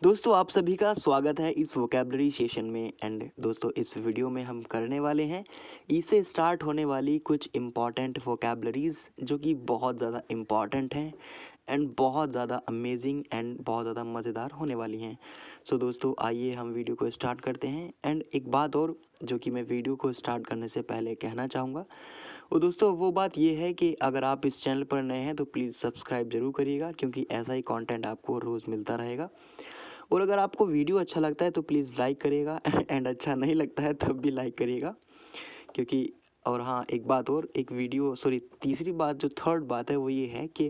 दोस्तों आप सभी का स्वागत है इस वोकैबलरी सेशन में। एंड दोस्तों इस वीडियो में हम करने वाले हैं ई से स्टार्ट होने वाली कुछ इम्पॉर्टेंट वोकैबलरीज जो कि बहुत ज़्यादा इम्पॉर्टेंट हैं एंड बहुत ज़्यादा अमेजिंग एंड बहुत ज़्यादा मज़ेदार होने वाली हैं। सो दोस्तों आइए हम वीडियो को स्टार्ट करते हैं। एंड एक बात और जो कि मैं वीडियो को स्टार्ट करने से पहले कहना चाहूँगा वो दोस्तों वो बात ये है कि अगर आप इस चैनल पर नए हैं तो प्लीज़ सब्सक्राइब ज़रूर करिएगा, क्योंकि ऐसा ही कंटेंट आपको रोज़ मिलता रहेगा। और अगर आपको वीडियो अच्छा लगता है तो प्लीज़ लाइक करिएगा एंड अच्छा नहीं लगता है तब भी लाइक करिएगा, क्योंकि और हाँ एक बात और, एक वीडियो सॉरी तीसरी बात जो थर्ड बात है वो ये है कि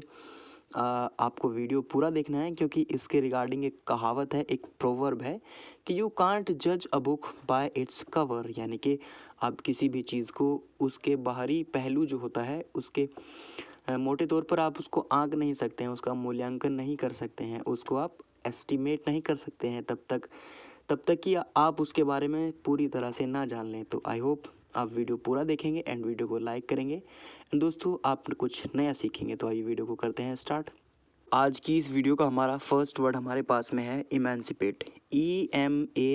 आपको वीडियो पूरा देखना है, क्योंकि इसके रिगार्डिंग एक कहावत है, एक प्रोवर्ब है कि यू कांट जज a book by its cover, यानी कि आप किसी भी चीज़ को उसके बाहरी पहलू जो होता है उसके मोटे तौर पर आप उसको आंक नहीं सकते हैं, उसका मूल्यांकन नहीं कर सकते हैं, उसको आप एस्टिमेट नहीं कर सकते हैं तब तक कि आप उसके बारे में पूरी तरह से ना जान लें। तो आई होप आप वीडियो पूरा देखेंगे एंड वीडियो को लाइक करेंगे एंड दोस्तों आप कुछ नया सीखेंगे। तो आइए वीडियो को करते हैं स्टार्ट। आज की इस वीडियो का हमारा फर्स्ट वर्ड हमारे पास में है इमेंसिपेट। EMANCIPATE,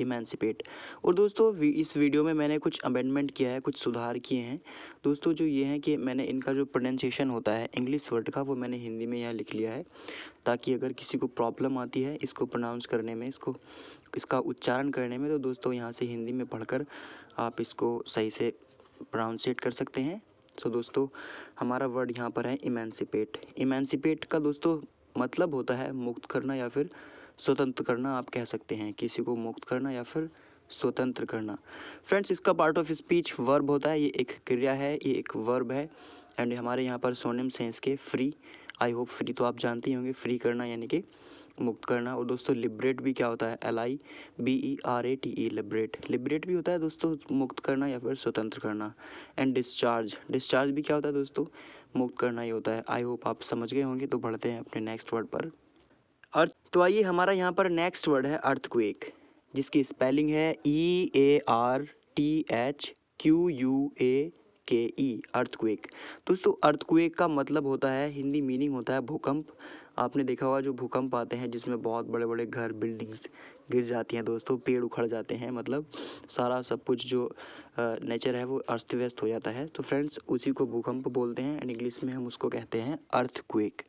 emancipate. और दोस्तों इस वीडियो में मैंने कुछ अमेंडमेंट किया है, कुछ सुधार किए हैं दोस्तों। जो ये हैं कि मैंने इनका जो प्रोनाउंसिएशन होता है इंग्लिश वर्ड का वो मैंने हिंदी में यहाँ लिख लिया है, ताकि अगर किसी को प्रॉब्लम आती है इसको प्रोनाउंस करने में, इसका उच्चारण करने में, तो दोस्तों यहाँ से हिंदी में पढ़कर आप इसको सही से प्रोनाउंसिएट कर सकते हैं। सो दोस्तों हमारा वर्ड यहाँ पर है इमेंसिपेट। इमेंसिपेट का दोस्तों मतलब होता है मुक्त करना या फिर स्वतंत्र करना, आप कह सकते हैं किसी को मुक्त करना या फिर स्वतंत्र करना। फ्रेंड्स इसका पार्ट ऑफ स्पीच वर्ब होता है, ये एक क्रिया है, ये एक वर्ब है। एंड हमारे यहाँ पर सोनिम्स हैं इसके फ्री। आई होप फ्री तो आप जानते ही होंगे, फ्री करना यानी कि मुक्त करना। और दोस्तों लिबरेट भी क्या होता है, LIBERATE, लिबरेट। लिबरेट भी होता है दोस्तों मुक्त करना या फिर स्वतंत्र करना। एंड डिस्चार्ज, डिस्चार्ज भी क्या होता है दोस्तों, मुक्त करना ही होता है। आई होप आप समझ गए होंगे। तो बढ़ते हैं अपने नेक्स्ट वर्ड पर, अर्थ। तो आइए हमारा यहाँ पर नेक्स्ट वर्ड है अर्थक्वेक, जिसकी स्पेलिंग है EARTHQUAKE, अर्थक्वेक। दोस्तों अर्थक्वेक का मतलब होता है, हिंदी मीनिंग होता है भूकंप। आपने देखा होगा जो भूकंप आते हैं जिसमें बहुत बड़े बड़े घर बिल्डिंग्स गिर जाती हैं दोस्तों, पेड़ उखड़ जाते हैं, मतलब सारा सब कुछ जो नेचर है वो अस्त व्यस्त हो जाता है। तो फ्रेंड्स उसी को भूकंप बोलते हैं एंड इंग्लिश में हम उसको कहते हैं अर्थक्वेक।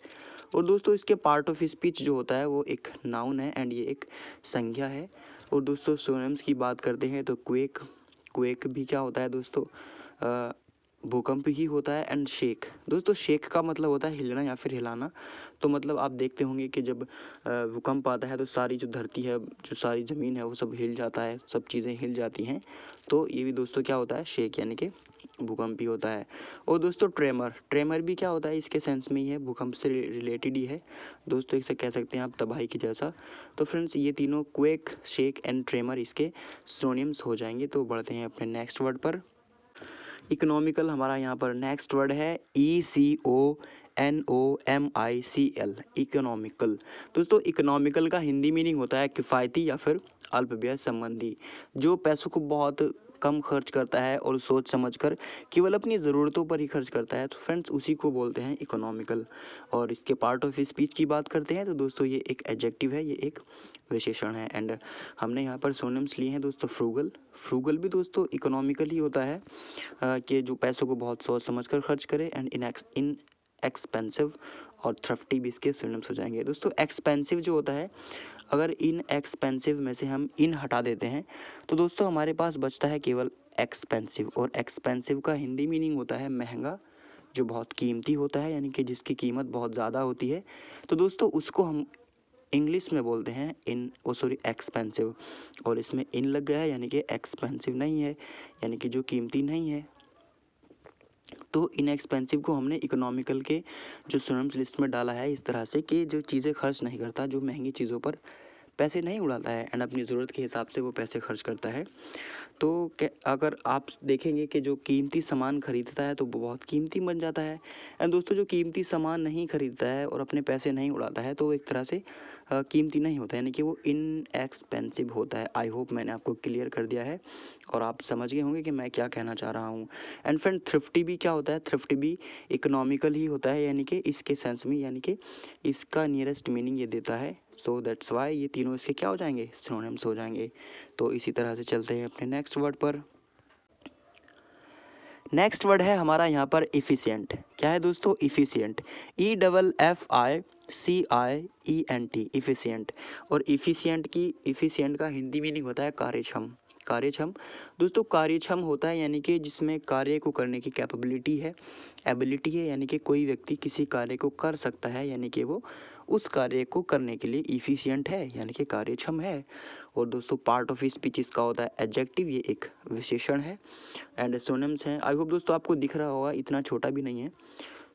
और दोस्तों इसके पार्ट ऑफ स्पीच जो होता है वो एक नाउन है एंड ये एक संज्ञा है। और दोस्तों सोनिम्स की बात करते हैं तो क्वेक, क्वेक भी क्या होता है दोस्तों, भूकंप ही होता है। एंड शेक, दोस्तों शेक का मतलब होता है हिलना या फिर हिलाना। तो मतलब आप देखते होंगे कि जब भूकंप आता है तो सारी जो धरती है, जो सारी ज़मीन है वो सब हिल जाता है, सब चीज़ें हिल जाती हैं। तो ये भी दोस्तों क्या होता है, शेक यानी कि भूकंप ही होता है। और दोस्तों ट्रेमर, ट्रेमर भी क्या होता है, इसके सेंस में ही है, भूकंप से रिलेटेड ही है दोस्तों, इसे कह सकते हैं आप तबाही की जैसा। तो फ्रेंड्स ये तीनों क्वेक, शेक एंड ट्रेमर इसके सिनोनिम्स हो जाएंगे। तो बढ़ते हैं अपने नेक्स्ट वर्ड पर। इकोनॉमिकल हमारा यहाँ पर नेक्स्ट वर्ड है ECONOMICL, इकोनॉमिकल। दोस्तों इकोनॉमिकल का हिंदी मीनिंग होता है किफ़ायती या फिर अल्पव्यय संबंधी, जो पैसों को बहुत कम खर्च करता है और सोच समझकर केवल अपनी ज़रूरतों पर ही खर्च करता है। तो फ्रेंड्स उसी को बोलते हैं इकोनॉमिकल। और इसके पार्ट ऑफ स्पीच की बात करते हैं तो दोस्तों ये एक एडजेक्टिव है, ये एक विशेषण है। एंड हमने यहाँ पर सोनिम्स लिए हैं दोस्तों फ्रूगल। फ्रूगल भी दोस्तों इकोनॉमिकल ही होता है कि जो पैसों को बहुत सोच समझ कर खर्च करे। एंड इन एक्सपेंसिव और थ्रफ्टी भी इसके सिनोनिम्स हो जाएंगे। दोस्तों एक्सपेंसिव जो होता है, अगर इन एक्सपेंसिव में से हम इन हटा देते हैं तो दोस्तों हमारे पास बचता है केवल एक्सपेंसिव। और एक्सपेंसिव का हिंदी मीनिंग होता है महंगा, जो बहुत कीमती होता है, यानी कि जिसकी कीमत बहुत ज़्यादा होती है। तो दोस्तों उसको हम इंग्लिश में बोलते हैं एक्सपेंसिव। और इसमें इन लग गया है यानी कि एक्सपेंसिव नहीं है, यानी कि जो कीमती नहीं है। तो इनएक्सपेंसिव को हमने इकोनॉमिकल के जो सिनोनिम्स लिस्ट में डाला है इस तरह से कि जो चीज़ें खर्च नहीं करता, जो महंगी चीज़ों पर पैसे नहीं उड़ाता है एंड अपनी ज़रूरत के हिसाब से वो पैसे खर्च करता है। तो अगर आप देखेंगे कि जो कीमती सामान खरीदता है तो वो बहुत कीमती बन जाता है। एंड दोस्तों जो कीमती सामान नहीं खरीदता है और अपने पैसे नहीं उड़ाता है तो वो एक तरह से कीमती नहीं होता है, यानी कि वो इनएक्सपेंसिव होता है। आई होप मैंने आपको क्लियर कर दिया है और आप समझ गए होंगे कि मैं क्या कहना चाह रहा हूँ। एंड फ्रेंड थ्रिफ्टी भी क्या होता है, थ्रिफ्टी भी इकोनॉमिकल ही होता है, यानी कि इसके सेंस में, यानी कि इसका नियरेस्ट मीनिंग ये देता है। सो दैट्स वाई ये तीनों इसके क्या हो जाएंगे, सिनोनिम्स हो जाएंगे। तो इसी तरह से चलते हैं अपने नेक्स्ट वर्ड पर। नेक्स्ट वर्ड है हमारा यहाँ पर इफ़िशिएंट। क्या है दोस्तों, इफ़िशिएंट, EFFICIENT, इफ़िशिएंट। और इफ़िशिएंट का हिंदी मीनिंग होता है कार्यक्षम। कार्यक्षम दोस्तों, कार्यक्षम होता है यानी कि जिसमें कार्य को करने की कैपेबिलिटी है, एबिलिटी है, यानी कि कोई व्यक्ति किसी कार्य को कर सकता है, यानी कि वो उस कार्य को करने के लिए इफ़िशिएंट है, यानी कि कार्यक्षम है। और दोस्तों पार्ट ऑफ स्पीच इसका होता है एडजेक्टिव, ये एक विशेषण है। एंड सिनोनिम्स हैं, आई होप दोस्तों आपको दिख रहा होगा, इतना छोटा भी नहीं है।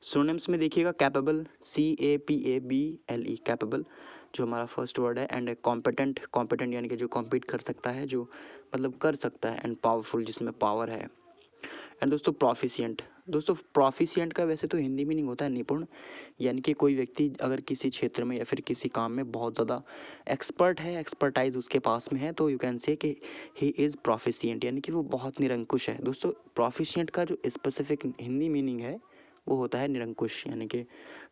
सिनोनिम्स में देखिएगा कैपेबल, CAPABLE, कैपेबल जो हमारा फर्स्ट वर्ड है। एंड कॉम्पिटेंट, कॉम्पिटेंट यानी कि जो कॉम्पीट कर सकता है, जो मतलब कर सकता है। एंड पावरफुल जिसमें पावर है। एंड दोस्तों प्रोफिशिएंट, दोस्तों प्रोफिशिएंट का वैसे तो हिंदी मीनिंग होता है निपुण, यानी कि कोई व्यक्ति अगर किसी क्षेत्र में या फिर किसी काम में बहुत ज़्यादा एक्सपर्ट है, एक्सपर्टाइज उसके पास में है, तो यू कैन से कि ही इज़ प्रोफिशिएंट, यानी कि वो बहुत निरंकुश है। दोस्तों प्रोफिशिएंट का जो स्पेसिफिक हिंदी मीनिंग है वो होता है निरंकुश, यानी कि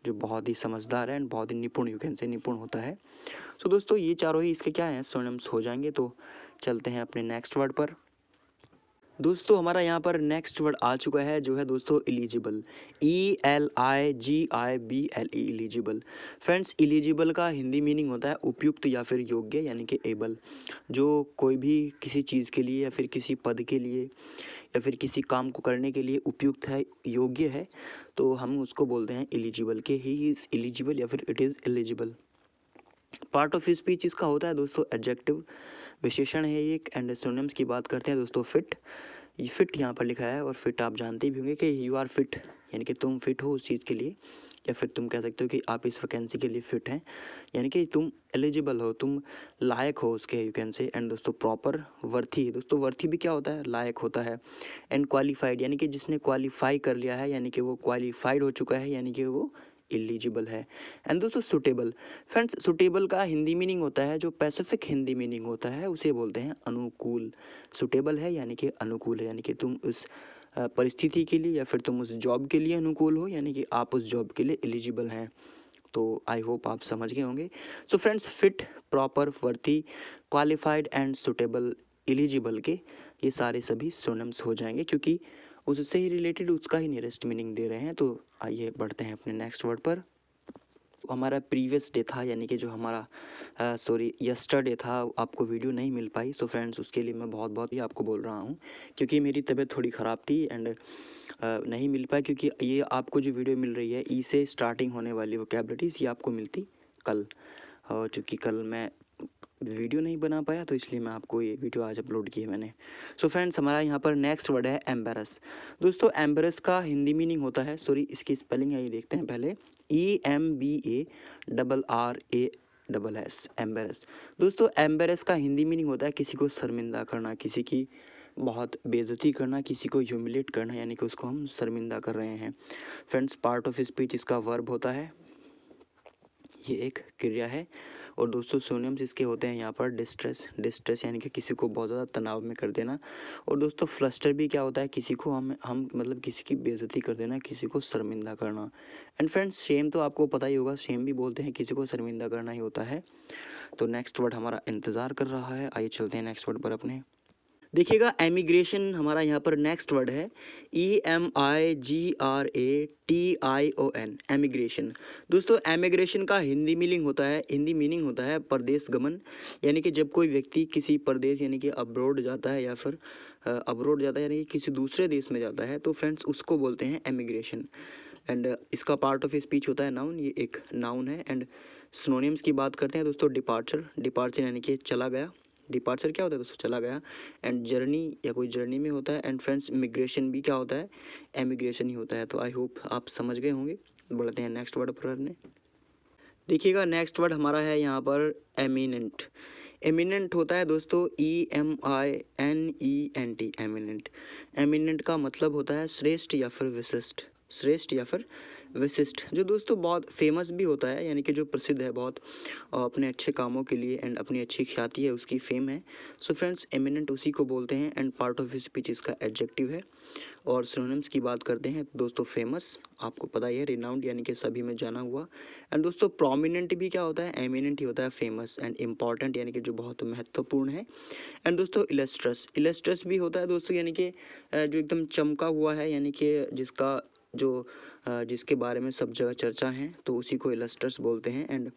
जो बहुत ही समझदार है एंड बहुत ही निपुण, यू कैन से निपुण होता है। सो दोस्तों ये चारों ही इसके क्या हैं, सिनोनिम्स हो जाएंगे। तो चलते हैं अपने नेक्स्ट वर्ड पर। दोस्तों हमारा यहाँ पर नेक्स्ट वर्ड आ चुका है जो है दोस्तों eligible, ELIGIBLE, eligible. Friends eligible का हिंदी मीनिंग होता है उपयुक्त या फिर योग्य, यानी कि एबल। जो कोई भी किसी चीज़ के लिए या फिर किसी पद के लिए या फिर किसी काम को करने के लिए उपयुक्त है, योग्य है, तो हम उसको बोलते हैं एलिजिबल, के ही इज़ एलिजिबल या फिर it is eligible. Part of speech इसका होता है दोस्तों एडजेक्टिव, विशेषण है एक। एंड सिनोनिम्स की बात करते हैं दोस्तों फिट, ये फिट यहाँ पर लिखा है। और फिट आप जानते भी होंगे कि यू आर फिट, यानी कि तुम फिट हो उस चीज़ के लिए, या फिर तुम कह सकते हो कि आप इस वैकेंसी के लिए फिट हैं, यानी कि तुम एलिजिबल हो, तुम लायक हो उसके, यू कैन से। एंड दोस्तों प्रॉपर, वर्थी, दोस्तों वर्थी भी क्या होता है, लायक होता है। एंड क्वालिफाइड, यानी कि जिसने क्वालिफाई कर लिया है, यानी कि वो क्वालिफाइड हो चुका है, यानी कि वो एलिजिबल है। एंड दोस्तों सुटेबल, फ्रेंड्स सुटेबल का हिंदी मीनिंग होता है, जो पैसिफिक हिंदी मीनिंग होता है उसे बोलते हैं अनुकूल। सुटेबल है यानी कि अनुकूल है, यानी कि तुम उस परिस्थिति के लिए या फिर तुम उस जॉब के लिए अनुकूल हो, यानी कि आप उस जॉब के लिए एलिजिबल हैं। तो आई होप आप समझ गए होंगे। So friends fit, proper, worthy, qualified and suitable, eligible के ये सारे सभी सिनोनिम्स हो जाएंगे, क्योंकि उससे ही रिलेटेड उसका ही नियरेस्ट मीनिंग दे रहे हैं। तो आइए बढ़ते हैं अपने नेक्स्ट वर्ड पर। हमारा प्रीवियस डे था, यानी कि जो हमारा सॉरी यस्टरडे था, आपको वीडियो नहीं मिल पाई। सो फ्रेंड्स उसके लिए मैं बहुत बहुत ही आपको बोल रहा हूँ, क्योंकि मेरी तबीयत थोड़ी ख़राब थी एंड नहीं मिल पाई। क्योंकि ये आपको जो वीडियो मिल रही है ई से स्टार्टिंग होने वाली वोकैबलरीज, ये आपको मिलती कल। और चूँकि कल मैं वीडियो नहीं बना पाया तो इसलिए मैं आपको ये वीडियो आज अपलोड की है मैंने। सो फ्रेंड्स हमारा यहाँ पर नेक्स्ट वर्ड है एम्बेरस। दोस्तों एम्बेरस का हिंदी मीनिंग होता है, सॉरी इसकी स्पेलिंग है, ये देखते हैं पहले, EMBARRASS, एम्बेरस। दोस्तों एम्बेरस का हिंदी मीनिंग होता है किसी को शर्मिंदा करना, किसी की बहुत बेइज्जती करना, किसी को ह्यूमिलेट करना, यानी कि उसको हम शर्मिंदा कर रहे हैं। फ्रेंड्स पार्ट ऑफ स्पीच इसका वर्ब होता है, ये एक क्रिया है। और दोस्तों सिनोनिम्स इसके होते हैं यहाँ पर डिस्ट्रेस, डिस्ट्रेस यानी कि किसी को बहुत ज़्यादा तनाव में कर देना। और दोस्तों फ्लस्टर भी क्या होता है, किसी को हम मतलब किसी की बेइज्जती कर देना, किसी को शर्मिंदा करना। एंड फ्रेंड्स शेम तो आपको पता ही होगा, शेम भी बोलते हैं, किसी को शर्मिंदा करना ही होता है। तो नेक्स्ट वर्ड हमारा इंतज़ार कर रहा है, आइए चलते हैं नेक्स्ट वर्ड पर अपने। देखिएगा एमिग्रेशन हमारा यहाँ पर नेक्स्ट वर्ड है, EMIGRATION, एमिग्रेशन। दोस्तों एमिग्रेशन का हिंदी मीनिंग होता है परदेश गमन, यानी कि जब कोई व्यक्ति किसी प्रदेश यानी कि अब्रॉड जाता है, या फिर अब्रॉड जाता है यानी कि किसी दूसरे देश में जाता है, तो फ्रेंड्स उसको बोलते हैं एमिग्रेशन। एंड इसका पार्ट ऑफ स्पीच होता है नाउन, ये एक नाउन है। एंड सिनोनिम्स की बात करते हैं दोस्तों, डिपार्चर, डिपार्चर यानी कि चला गया, डिपार्चर क्या होता है दोस्तों, चला गया। एंड जर्नी या कोई जर्नी में होता है। एंड फ्रेंड्स मिग्रेशन भी क्या होता है, एमिग्रेशन ही होता है। तो आई होप आप समझ गए होंगे। बढ़ते हैं नेक्स्ट वर्ड पर अपने। देखिएगा नेक्स्ट वर्ड हमारा है यहाँ पर एमिनेंट। एमिनेंट होता है दोस्तों EMINENT, एमिनेंट। एमिनेंट का मतलब होता है श्रेष्ठ या फिर विशिष्ट, श्रेष्ठ या फिर विशिष्ट, जो दोस्तों बहुत फेमस भी होता है, यानी कि जो प्रसिद्ध है बहुत अपने अच्छे कामों के लिए एंड अपनी अच्छी ख्याति है उसकी फेम है। सो फ्रेंड्स एमिनेंट उसी को बोलते हैं एंड पार्ट ऑफ स्पीच इसका एडजेक्टिव है। और सिनोनिम्स की बात करते हैं तो दोस्तों फेमस आपको पता ही है, रिनाउंड यानी कि सभी में जाना हुआ। एंड दोस्तों प्रोमिनेंट भी क्या होता है, एमिनेंट ही होता है फेमस, एंड इम्पॉर्टेंट यानी कि जो बहुत महत्वपूर्ण है। एंड दोस्तों इलस्ट्रस, इलस्ट्रस भी होता है दोस्तों, यानी कि जो एकदम चमका हुआ है, यानी कि जिसका जो जिसके बारे में सब जगह चर्चा है, तो उसी को इलस्ट्रस बोलते हैं। एंड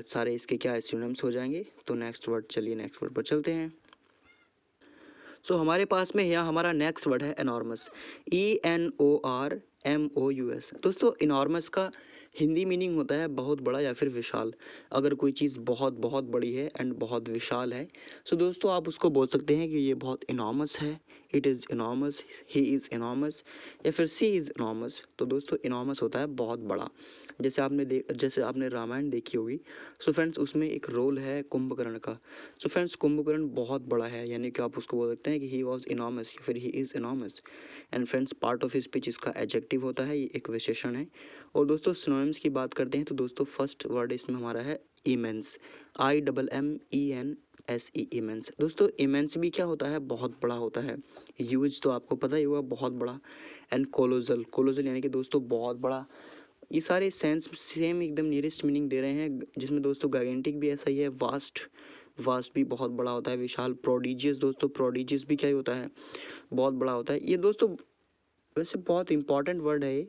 सारे इसके क्या सिनोनिम्स हो जाएंगे। तो नेक्स्ट वर्ड, चलिए नेक्स्ट वर्ड पर चलते हैं। सो हमारे पास में यहाँ हमारा नेक्स्ट वर्ड है एनॉर्मस, ENORMOUS। दोस्तों इनॉर्मस का हिंदी मीनिंग होता है बहुत बड़ा या फिर विशाल। अगर कोई चीज़ बहुत बहुत बड़ी है एंड बहुत विशाल है, सो दोस्तों आप उसको बोल सकते हैं कि ये बहुत इनॉर्मस है, it is enormous, he is enormous, या फिर सी इज़ इनॉर्मस। तो दोस्तों इनॉर्मस होता है बहुत बड़ा। जैसे आपने रामायण देखी होगी। सो फ्रेंड्स उसमें एक रोल है कुंभकर्ण का। सो फ्रेंड्स कुंभकर्ण बहुत बड़ा है, यानी कि आप उसको बोल सकते हैं कि ही वॉज इनॉर्मस या फिर he is enormous. And friends part of speech इसका एडजेक्टिव होता है, ये एक विशेषण है। और दोस्तों सिनोनिम्स की बात करते हैं तो दोस्तों फर्स्ट वर्ड इसमें हमारा है इमेंस, IMMENSE, इमेंस। दोस्तों इमेंस भी क्या होता है, बहुत बड़ा होता है। ह्यूज तो आपको पता ही होगा, बहुत बड़ा। एंड कोलोजल, कोलोजल यानी कि दोस्तों बहुत बड़ा। ये सारे सेंस सेम एकदम नियरेस्ट मीनिंग दे रहे हैं, जिसमें दोस्तों गाइगेंटिक भी ऐसा ही है, वास्ट, वास्ट भी बहुत बड़ा होता है, विशाल। प्रोडिजियस, दोस्तों प्रोडिजियस भी क्या ही होता है, बहुत बड़ा होता है। ये दोस्तों वैसे बहुत इंपॉर्टेंट वर्ड है ये।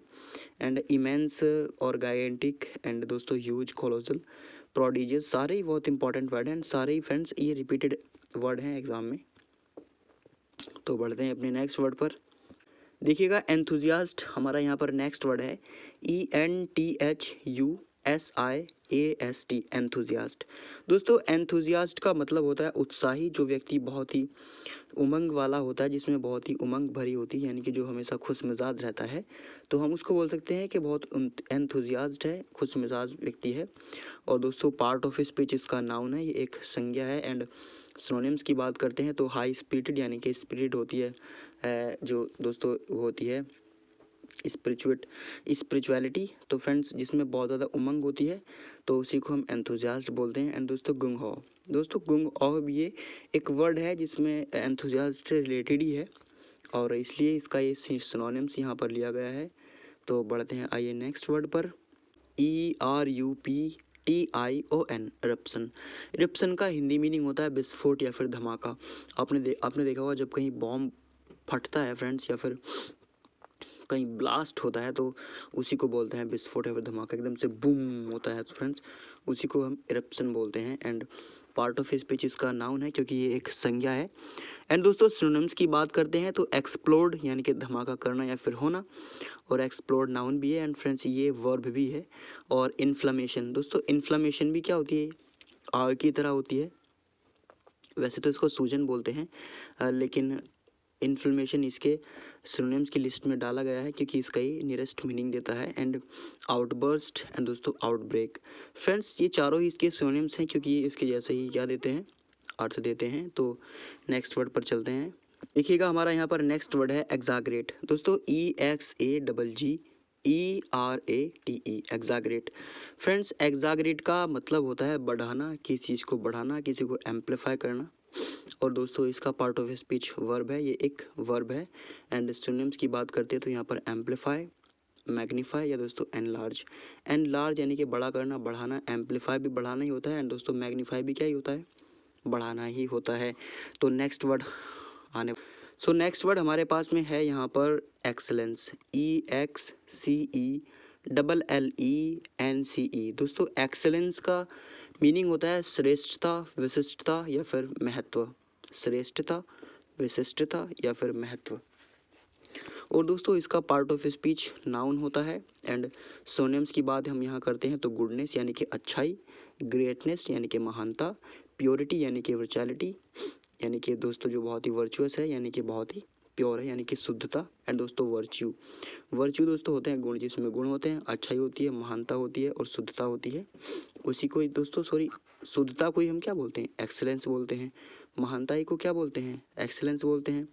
एंड इमेंस और गाइगेंटिक एंड दोस्तों ह्यूज, कोलोसल, प्रोडिजियस, सारे ही बहुत इंपॉर्टेंट वर्ड हैं एंड सारे ही फ्रेंड्स ये रिपीटेड वर्ड हैं एग्जाम में। तो बढ़ते हैं अपने नेक्स्ट वर्ड पर। देखिएगा एंथुजियास्ट हमारा यहाँ पर नेक्स्ट वर्ड है, ENTHUSIAST, एंथुजियास्ट। दोस्तों एंथुजियास्ट का मतलब होता है उत्साही, जो व्यक्ति बहुत ही उमंग वाला होता है, जिसमें बहुत ही उमंग भरी होती है, यानी कि जो हमेशा खुश मिजाज रहता है, तो हम उसको बोल सकते हैं कि बहुत एंथुजियास्ट है, खुश मिजाज व्यक्ति है। और दोस्तों पार्ट ऑफ स्पीच इसका नाउन है, ये एक संज्ञा है। एंड सिनोनिम्स की बात करते हैं तो हाई स्पिरिटेड, यानी कि स्पिरिट होती है जो दोस्तों वो होती है स्पिरिचुअलिटी, तो फ्रेंड्स जिसमें बहुत ज़्यादा उमंग होती है, तो उसी को हम एंथुजियास्ट बोलते हैं। एंड दोस्तों गुंग हो, दोस्तों गुंग हो भी ये एक वर्ड है जिसमें एंथुजियास्ट से रिलेटेड ही है, और इसलिए इसका ये सिनोनिम्स यहाँ पर लिया गया है। तो बढ़ते हैं, आइए नेक्स्ट वर्ड पर। ERUPTION, eruption. इरप्शन का हिंदी मीनिंग होता है विस्फोट या फिर धमाका। आपने देखा होगा जब कहीं बॉम्ब फटता है फ्रेंड्स, या फिर कहीं ब्लास्ट होता है, तो उसी को बोलते हैं विस्फोट या फिर धमाका, एकदम से बूम होता है, तो फ्रेंड्स उसी को हम इरप्शन बोलते हैं। एंड पार्ट ऑफ स्पीच इसका नाउन है, क्योंकि ये एक संज्ञा है। एंड दोस्तों सिनोनिम्स की बात करते हैं तो एक्सप्लोड यानी कि धमाका करना या फिर होना, और एक्सप्लोड नाउन भी है। एंड फ्रेंड्स ये वर्ब भी है। और इन्फ्लेमेशन, दोस्तों इन्फ्लेमेशन भी क्या होती है, आग की तरह होती है। वैसे तो इसको सूजन बोलते हैं, लेकिन इन्फ्लेमेशन इसके सिनोनिम्स की लिस्ट में डाला गया है, क्योंकि इसका ही नियरेस्ट मीनिंग देता है। एंड आउटबर्स्ट एंड दोस्तों आउटब्रेक, फ्रेंड्स ये चारों ही इसके सिनोनिम्स हैं, क्योंकि ये इसके जैसे ही क्या देते हैं, अर्थ देते हैं। तो नेक्स्ट वर्ड पर चलते हैं। देखिएगा हमारा यहाँ पर नेक्स्ट वर्ड है एग्जाग्रेट। दोस्तों EXAGGERATE, एग्जाग्रेट। फ्रेंड्स एग्जाग्रेट का मतलब होता है बढ़ाना, किसी चीज़ को बढ़ाना, किसी को एम्पलीफाई करना। और दोस्तों इसका पार्ट ऑफ स्पीच वर्ब है, ये एक वर्ब है। एंड सिनोनिम्स की बात करते हैं तो यहाँ पर एम्पलीफाई, मैग्नीफाई या दोस्तों एनलार्ज। एनलार्ज यानी कि बड़ा करना, बढ़ाना। एम्पलीफाई भी बढ़ाना ही होता है, एंड दोस्तों मैग्नीफाई भी क्या ही होता है, बढ़ाना ही होता है। तो नेक्स्ट वर्ड आने नेक्स्ट वर्ड हमारे पास में है यहाँ पर एक्सेलेंस, EXCELLENCE। दोस्तों एक्सेलेंस का मीनिंग होता है श्रेष्ठता, विशिष्टता या फिर महत्व, श्रेष्ठता, विशिष्टता या फिर महत्व। और दोस्तों इसका पार्ट ऑफ स्पीच नाउन होता है। एंड सोनिम्स की बात हम यहाँ करते हैं तो गुडनेस यानी कि अच्छाई, ग्रेटनेस यानी कि महानता, प्योरिटी यानी कि वर्चुअलिटी, यानी कि दोस्तों जो बहुत ही वर्चुअस है, यानी कि बहुत ही प्योर है यानी कि शुद्धता। एंड दोस्तों वर्च्यू, वर्च्यू दोस्तों होते हैं गुण, जिसमें गुण होते हैं, अच्छाई होती है, महानता होती है और शुद्धता होती है। उसी को दोस्तों शुद्धता को ही हम क्या बोलते हैं, एक्सेलेंस बोलते हैं। महानता ही को क्या बोलते हैं, एक्सेलेंस बोलते हैं।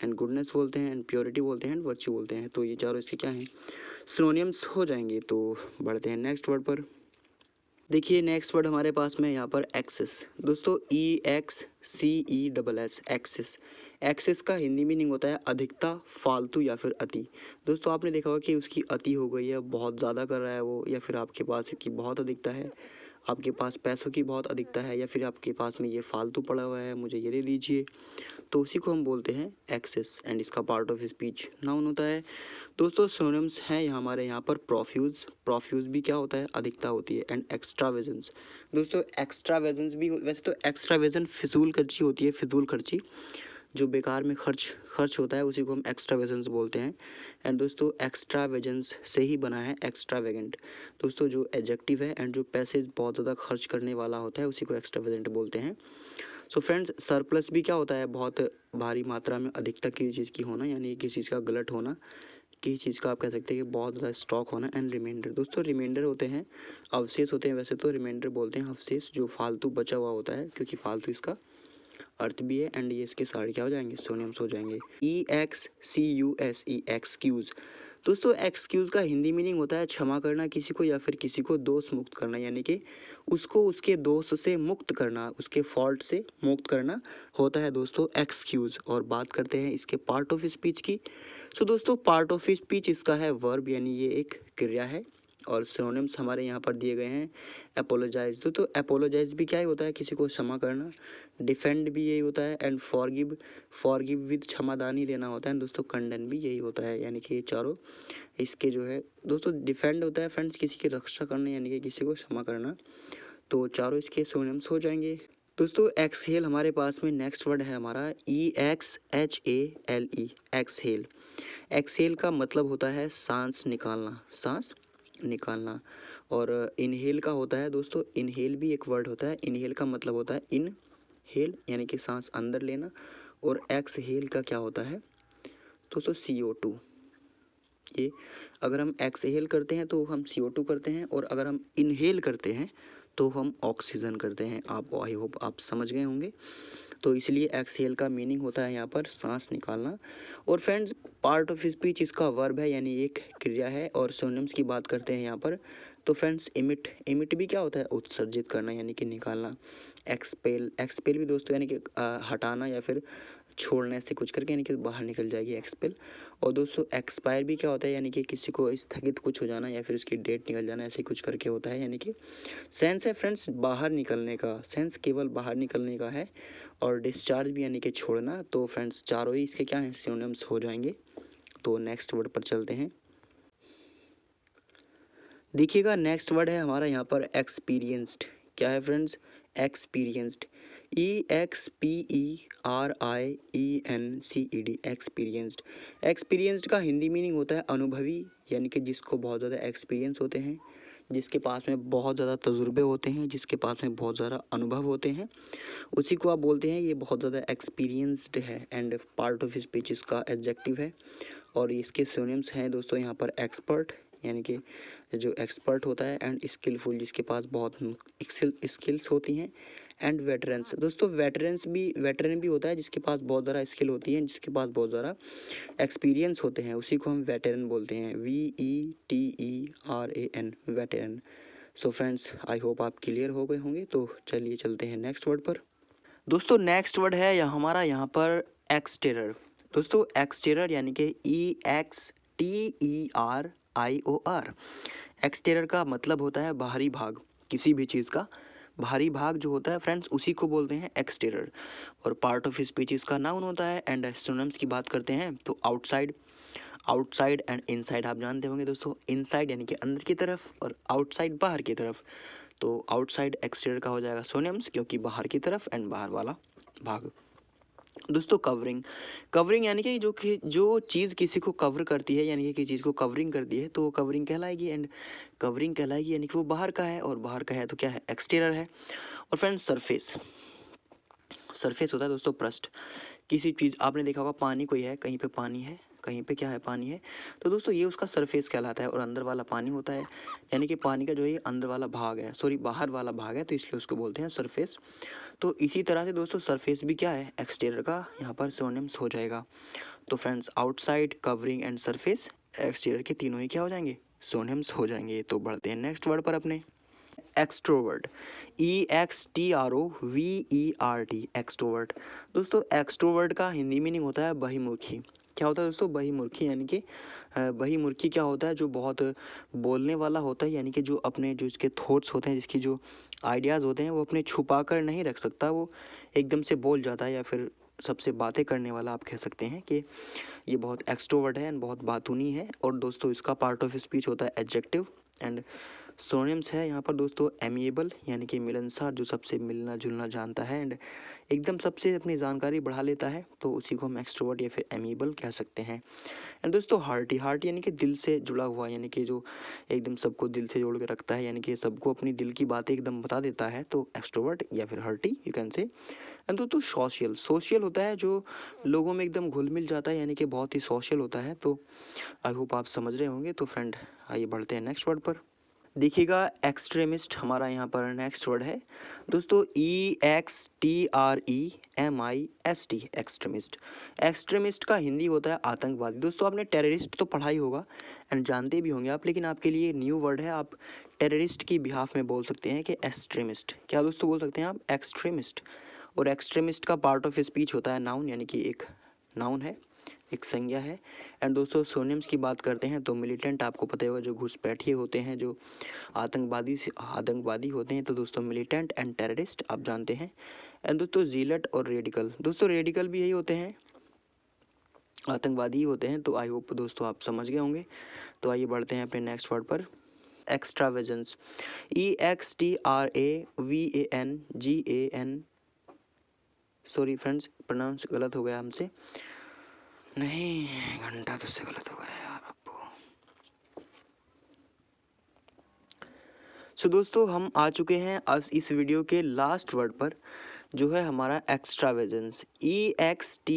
एंड गुडनेस बोलते हैं, एंड प्योरिटी बोलते हैं, एंड वर्च्यू बोलते हैं। तो ये चारों इसके क्या हैं, सिनोनिम्स हो जाएंगे। तो बढ़ते हैं नेक्स्ट वर्ड पर। देखिए नेक्स्ट वर्ड हमारे पास में यहाँ पर एक्सेस। दोस्तों EXCESS, एक्सेस। एक्सेस का हिंदी मीनिंग होता है अधिकता, फालतू या फिर अति। दोस्तों आपने देखा होगा कि उसकी अति हो गई है, बहुत ज़्यादा कर रहा है वो, या फिर आपके पास इसकी बहुत अधिकता है, आपके पास पैसों की बहुत अधिकता है, या फिर आपके पास में ये फालतू पड़ा हुआ है, मुझे ये दे दीजिए। तो उसी को हम बोलते हैं एक्सेस। एंड इसका पार्ट ऑफ स्पीच नाउन होता है। दोस्तों सिनोनिम्स हैं हमारे यहाँ पर प्रोफ्यूज। प्रोफ्यूज भी क्या होता है, अधिकता होती है। एंड एक्स्ट्रावेजेंस, दोस्तों एक्स्ट्रावेजेंस भी वैसे तो एक्स्ट्रावेजन फिजूल खर्ची होती है, फिजूल खर्ची जो बेकार में खर्च होता है, उसी को हम एक्स्ट्रावेजेंस बोलते हैं। एंड दोस्तों एक्स्ट्रावेजेंस से ही बना है एक्स्ट्रावेगेंट। दोस्तों जो एडजेक्टिव है एंड जो पैसे बहुत ज़्यादा खर्च करने वाला होता है, उसी को एक्स्ट्रावेगेंट बोलते हैं। सो फ्रेंड्स सरप्लस भी क्या होता है, बहुत भारी मात्रा में अधिकता किसी चीज़ की होना, यानी किसी चीज़ का गलत होना, किसी चीज़ का आप कह सकते हैं कि बहुत ज़्यादा स्टॉक होना। एंड रिमाइंडर, दोस्तों रिमाइंडर होते हैं, अवशेष होते हैं, वैसे तो रिमाइंडर बोलते हैं अवशेष, जो फालतू बचा हुआ होता है, क्योंकि फालतू इसका अर्थ भी है। एंड ये इसके सारे क्या हो जाएंगे, सिनोनिम्स हो जाएंगे। EXCUSE, excuse. दोस्तों एक्सक्यूज़ का हिंदी मीनिंग होता है क्षमा करना किसी को, या फिर किसी को दोष मुक्त करना, यानी कि उसको उसके दोष से मुक्त करना, उसके फॉल्ट से मुक्त करना होता है दोस्तों एक्सक्यूज़। और बात करते हैं इसके पार्ट ऑफ स्पीच की। सो दोस्तों पार्ट ऑफ स्पीच इसका है वर्ब, यानी ये एक क्रिया है। और सिनोनिम्स हमारे यहाँ पर दिए गए हैं अपोलोजाइज। तो अपोलोजाइज भी क्या ही होता है, किसी को क्षमा करना। डिफेंड भी यही होता है। एंड फॉरगिव विद क्षमादानी देना होता है। दोस्तों कंडेन भी यही होता है, यानी कि ये चारों इसके जो है दोस्तों। डिफेंड होता है फ्रेंड्स किसी की रक्षा करना, यानी कि किसी को क्षमा करना। तो चारों इसके सिनोनिम्स हो जाएंगे। दोस्तों एक्सहेल हमारे पास में नेक्स्ट वर्ड है हमारा EXHALE, एक्सहेल। एक्सहेल का मतलब होता है सांस निकालना, सांस निकालना। और इनहेल का होता है दोस्तों, इनहेल भी एक वर्ड होता है। इनहेल का मतलब होता है इनहेल, यानी कि सांस अंदर लेना। और एक्सहेल का क्या होता है दोस्तों, CO2। ये अगर हम एक्सहेल करते हैं तो हम CO2 करते हैं, और अगर हम इनहेल करते हैं तो हम ऑक्सीजन करते हैं। आप आई होप आप समझ गए होंगे। तो इसलिए एक्सहेल का मीनिंग होता है यहाँ पर सांस निकालना। और फ्रेंड्स पार्ट ऑफ स्पीच इसका वर्ब है, यानी एक क्रिया है। और सिनोनिम्स की बात करते हैं यहाँ पर, तो फ्रेंड्स इमिट भी क्या होता है, उत्सर्जित करना, यानी कि निकालना। एक्सपेल भी दोस्तों यानी कि हटाना या फिर छोड़ने से कुछ करके, यानी कि बाहर निकल जाएगी एक्सपेल। और दोस्तों एक्सपायर भी क्या होता है, यानी कि किसी को स्थगित कुछ हो जाना या फिर उसकी डेट निकल जाना, ऐसे कुछ करके होता है। यानी कि सेंस है फ्रेंड्स बाहर निकलने का, सेंस केवल बाहर निकलने का है। और डिस्चार्ज भी यानी कि छोड़ना। तो फ्रेंड्स चारों ही इसके क्या हैं, सिनोनिम्स हो जाएंगे। तो नेक्स्ट वर्ड पर चलते हैं। देखिएगा नेक्स्ट वर्ड है हमारा यहाँ पर एक्सपीरियंस्ड। क्या है friends, experienced. EXPERIENCED, experienced. Experienced का हिंदी मीनिंग होता है अनुभवी, यानी कि जिसको बहुत ज़्यादा एक्सपीरियंस होते हैं, जिसके पास में बहुत ज़्यादा तजुर्बे होते हैं, जिसके पास में बहुत ज़्यादा अनुभव होते हैं, उसी को आप बोलते हैं ये बहुत ज़्यादा एक्सपीरियंस्ड है। एंड पार्ट ऑफ स्पीच इसका एडजेक्टिव है। और इसके सिनोनिम्स हैं दोस्तों यहाँ पर एक्सपर्ट, यानी कि जो एक्सपर्ट होता है। एंड स्किलफुल, जिसके पास बहुत स्किल्स होती हैं। एंड वेटरन्स, दोस्तों वेटरन भी होता है जिसके पास बहुत ज़्यादा स्किल होती है, जिसके पास बहुत ज़्यादा एक्सपीरियंस होते हैं, उसी को हम वेटरन बोलते हैं। VETERAN, veteran. So friends I hope आप क्लियर हो गए होंगे। तो चलिए चलते हैं नेक्स्ट वर्ड पर। दोस्तों नेक्स्ट वर्ड है हमारा यहाँ पर एक्सटेरर। दोस्तों एक्सटेरर यानी कि EXTERIOR। एक्सटेरर का मतलब होता है बाहरी भाग, किसी भी चीज़ का बाहरी भाग जो होता है फ्रेंड्स, उसी को बोलते हैं एक्सटेरर। और पार्ट ऑफ स्पीच इसका नाउन होता है। एंड सिनोनिम्स की बात करते हैं तो आउटसाइड एंड इनसाइड आप जानते होंगे दोस्तों। इनसाइड यानी कि अंदर की तरफ, और आउटसाइड बाहर की तरफ। तो आउटसाइड एक्सटेरियर का हो जाएगा सिनोनिम्स, क्योंकि बाहर की तरफ एंड बाहर वाला भाग। दोस्तों कवरिंग यानी कि जो चीज़ किसी को कवर करती है, यानी कि किसी चीज़ को कवरिंग करती है, तो वो कवरिंग कहलाएगी। एंड कवरिंग कहलाएगी यानी कि वो बाहर का है, और बाहर का है तो क्या है, एक्सटेरियर है। और फ्रेंड्स सरफेस होता है दोस्तों पृष्ठ। किसी चीज़ आपने देखा होगा, पानी कोई है, कहीं पे पानी है, कहीं पे क्या है, पानी है, तो दोस्तों ये उसका सरफेस कहलाता है। और अंदर वाला पानी होता है, यानी कि पानी का जो है अंदर वाला भाग है, सॉरी बाहर वाला भाग है, तो इसलिए उसको बोलते हैं सरफेस। तो इसी तरह से दोस्तों सरफेस भी क्या है, एक्सटीरियर का यहाँ पर सिनोनिम्स हो जाएगा। तो friends outside, covering and surface, exterior के तीनों ही क्या हो जाएंगे, सिनोनिम्स हो जाएंगे। तो बढ़ते हैं नेक्स्ट वर्ड पर अपने। Extrovert, EXTROVERT, extrovert. दोस्तों एक्सट्रोवर्ट का हिंदी मीनिंग होता है बहिर्मुखी। क्या होता है दोस्तों, बहिर्मुखी, यानी कि बहिर्मुखी क्या होता है, जो बहुत बोलने वाला होता है, यानी कि जो अपने जो इसके थॉट्स होते हैं, जिसकी जो आइडियाज़ होते हैं वो अपने छुपा कर नहीं रख सकता, वो एकदम से बोल जाता है, या फिर सबसे बातें करने वाला आप कह सकते हैं कि ये बहुत एक्सट्रोवर्ट है एंड बहुत बातूनी है। और दोस्तों इसका पार्ट ऑफ स्पीच होता है एडजेक्टिव। एंड सिनोनिम्स है यहाँ पर दोस्तों एमिएबल, यानी कि मिलनसार, जो सबसे मिलना जुलना जानता है एंड एकदम सबसे अपनी जानकारी बढ़ा लेता है, तो उसी को हम एक्सट्रोवर्ट या फिर एमिएबल कह सकते हैं। एंड दोस्तों हार्टी, हार्टी यानी कि दिल से जुड़ा हुआ, यानी कि जो एकदम सबको दिल से जोड़ के रखता है, यानी कि सबको अपनी दिल की बातें एकदम बता देता है, तो एक्सट्रोवर्ट या फिर hearty you can say. And दोस्तों सोशल, सोशल होता है जो लोगों में एकदम घुल मिल जाता है, यानी कि बहुत ही सोशल होता है। तो आई होप आप समझ रहे होंगे। तो फ्रेंड आइए बढ़ते हैं नेक्स्ट वर्ड पर। देखिएगा एक्सट्रीमिस्ट हमारा यहाँ पर नेक्स्ट वर्ड है दोस्तों, EXTREMIST, एक्सट्रीमिस्ट। एक्सट्रीमिस्ट का हिंदी होता है आतंकवादी। दोस्तों आपने टेररिस्ट तो पढ़ा ही होगा एंड जानते भी होंगे आप, लेकिन आपके लिए न्यू वर्ड है। आप टेररिस्ट की बिहाफ में बोल सकते हैं कि एक्सट्रीमिस्ट। क्या दोस्तों बोल सकते हैं आप, एक्सट्रीमिस्ट। और एक्सट्रीमिस्ट का पार्ट ऑफ स्पीच होता है नाउन, यानी कि एक नाउन है, एक संज्ञा है। एंड दोस्तों सोनिम्स की बात करते हैं तो मिलिटेंट, आपको पता होगा, जो घुसपैठिए होते हैं, जो आतंकवादी होते हैं, तो दोस्तों मिलिटेंट एंड टेररिस्ट आप जानते हैं। एंड दोस्तों जीलट और रेडिकल, दोस्तों रेडिकल भी यही होते हैं, आतंकवादी ही होते हैं। तो आई होप दोस्तों आप समझ गए होंगे। तो आइए बढ़ते हैं अपने नेक्स्ट वर्ड पर। एक्स्ट्रावेजेंस, EXTRAVANGAN, सॉरी फ्रेंड्स प्रोनाउंस गलत हो गया हमसे, नहीं घंटा तो से गलत हो गया यार आपको। सो दोस्तों हम आ चुके हैं आज इस वीडियो के लास्ट वर्ड पर, जो है हमारा एक्स्ट्रावेजेंस, EXTRAVAGANCE,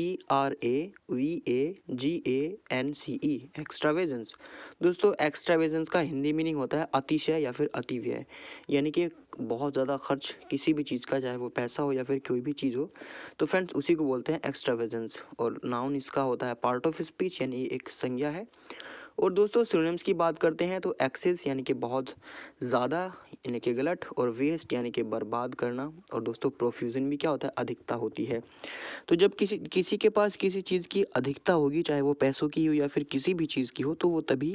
एक्स्ट्रावेजेंस। दोस्तों एक्स्ट्रावेजेंस का हिंदी मीनिंग होता है अतिशय या फिर अतिव्यय, यानी कि बहुत ज़्यादा खर्च किसी भी चीज़ का, चाहे वो पैसा हो या फिर कोई भी चीज़ हो, तो फ्रेंड्स उसी को बोलते हैं एक्स्ट्रावेजेंस। और नाउन इसका होता है पार्ट ऑफ स्पीच, यानी एक संज्ञा है। और दोस्तों सिनोनिम्स की बात करते हैं तो एक्सेस यानी कि बहुत ज़्यादा, यानी कि गलत, और वेस्ट यानी कि बर्बाद करना। और दोस्तों प्रोफ्यूजन भी क्या होता है, अधिकता होती है। तो जब किसी के पास किसी चीज़ की अधिकता होगी, चाहे वो पैसों की हो या फिर किसी भी चीज़ की हो, तो वो तभी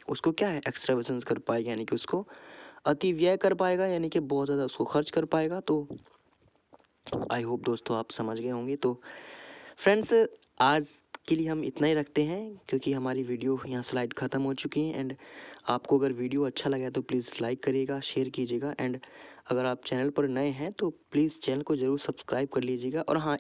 उसको क्या है, एक्स्ट्रावेजेंस कर पाएगा, यानी कि उसको अति व्यय कर पाएगा, यानी कि बहुत ज़्यादा उसको खर्च कर पाएगा। तो आई होप दोस्तों आप समझ गए होंगे। तो फ्रेंड्स आज के लिए हम इतना ही रखते हैं, क्योंकि हमारी वीडियो यहाँ स्लाइड ख़त्म हो चुकी है। एंड आपको अगर वीडियो अच्छा लगा तो प्लीज़ लाइक करिएगा, शेयर कीजिएगा। एंड अगर आप चैनल पर नए हैं तो प्लीज़ चैनल को ज़रूर सब्सक्राइब कर लीजिएगा। और हाँ,